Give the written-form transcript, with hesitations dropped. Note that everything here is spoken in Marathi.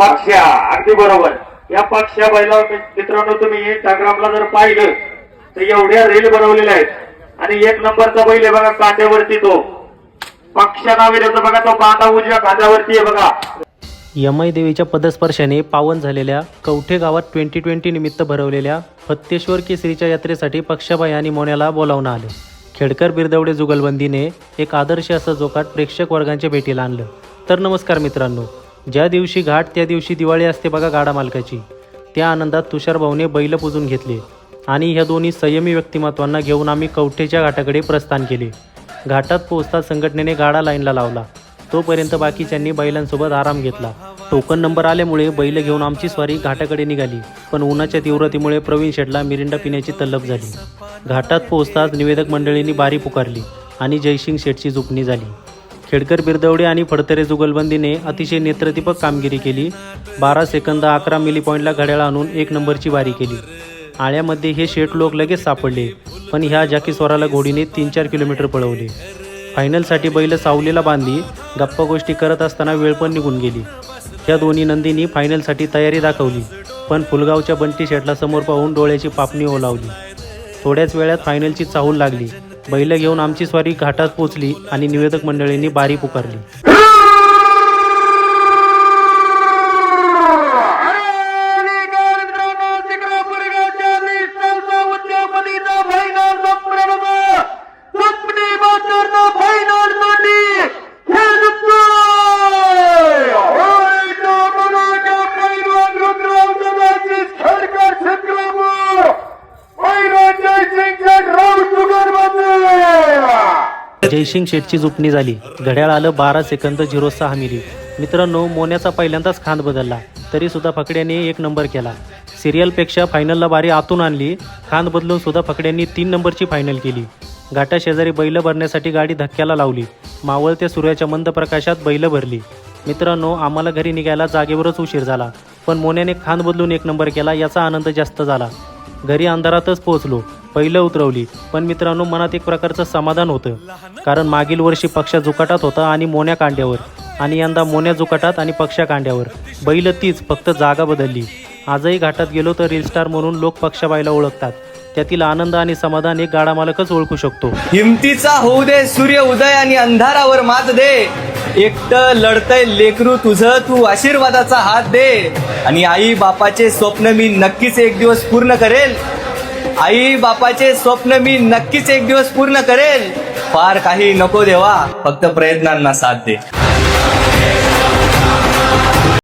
पक्ष्या अगदी बरोबर. या पक्ष्या बैला मित्रांनो तुम्ही इंस्टाग्रामला जर पाहिलं तर एवढ्या रील बनवलेल्या आहेत आणि एक नंबरचा बैल आहे बघा कांद्यावरती तो पक्ष्या नावेचा बघा तो बांधा उजव्या कांद्यावरती आहे बघा. यमाई देवीच्या पदस्पर्शाने पावन झालेल्या कवठे गावात 2020 निमित्त भरवलेल्या फत्तेश्वर केसरीच्या यात्रेसाठी पक्षाबाई आणि मोन्याला बोलावणं आलं. खेडकर बिरदवडे जुगलबंदीने एक आदर्श असं जोकाट प्रेक्षक वर्गांच्या भेटीला आणलं. तर नमस्कार मित्रांनो, ज्या दिवशी घाट त्या दिवशी दिवाळी असते बघा गाडा मालकाची. त्या आनंदात तुषार भाऊने बैल पूजून घेतले आणि ह्या दोन्ही संयमी व्यक्तिमत्वांना घेऊन आम्ही कवठेच्या घाटाकडे प्रस्थान केले. घाटात पोहोचताच संघटनेने गाडा लाईनला लावला. तोपर्यंत बाकीच्यांनी बैलांसोबत आराम घेतला. टोकन नंबर आल्यामुळे बैल घेऊन आमची स्वारी घाटाकडे निघाली, पण उन्हाच्या तीव्रतेमुळे प्रवीण शेटला मिरिंडा पिण्याची तलप झाली. घाटात पोहोचताच निवेदक मंडळींनी बारी पुकारली आणि जयसिंग शेटची झुकणी झाली. खेडकर बिरदवडे आणि फडतरे जुगलबंदीने अतिशय नेत्रदीपक कामगिरी केली. 12 सेकंद 11 मिली पॉईंटला घड्याळ आणून 1 नंबरची बारी केली. आळ्यामध्ये हे शेट लोक लगेच सापडले, पण ह्या जाकीस्वराला घोडीने 3-4 किलोमीटर पळवले. फायनलसाठी बैल सावलीला बांधली. गप्पा गोष्टी करत असताना वेळ पण निघून गेली. ह्या दोन्ही नंदींनी फायनलसाठी तयारी दाखवली, पण फुलगावच्या बंटी शेटला समोर पाहून डोळ्याची पापणी ओलावली. थोड्याच वेळात फायनलची चाहूल लागली. बैल घेऊन आमची स्वारी घाटात पोचली आणि निवेदक मंडळींनी बारी पुकारली. जयसिंग शेटची झुकणी झाली. घड्याळ आलं 12 सेकंद 06 मिली. मित्रांनो, मोन्याचा पहिल्यांदाच खांद बदलला, तरी सुद्धा फकड्यांनी 1 नंबर केला. सिरियलपेक्षा फायनलला बारी आतून आणली. खांद बदलून सुद्धा फकड्यांनी 3 नंबरची फायनल केली. घाटा शेजारी बैल भरण्यासाठी गाडी धक्क्याला लावली. मावळत्या सूर्याच्या मंद प्रकाशात बैल भरली. मित्रांनो, आम्हाला घरी निघायला जागेवरच उशीर झाला, पण मोन्याने खांद बदलून 1 नंबर केला याचा आनंद जास्त झाला. घरी अंधारातच पोहोचलो. पहिलं उतरवली, पण मित्रांनो मनात एक प्रकारचं समाधान होतं, कारण मागील वर्षी पक्षा जुकाटात होता आणि मोन्या कांड्यावर, आणि यंदा मोन्या जुकाटात आणि पक्षा कांड्यावर. बैल तीच, फक्त जागा बदलली. आजही घाटात गेलो तर रील स्टार म्हणून लोक पक्षाबाईला ओळखतात. त्यातील आनंद आणि समाधान एक गाडा मालकच ओळखू शकतो. हिमतीचा होऊ दे सूर्य उदय आणि अंधारावर मात दे. एकटं लढतय लेकरू तुझं, तू आशीर्वादाचा हात दे. आणि आई बापाचे स्वप्न मी नक्कीच एक दिवस पूर्ण करेल. आई बापाचे स्वप्न मी नक्कीच एक दिवस पूर्ण करेल. फार काही नको देवा, फक्त प्रयत्नांना साथ दे.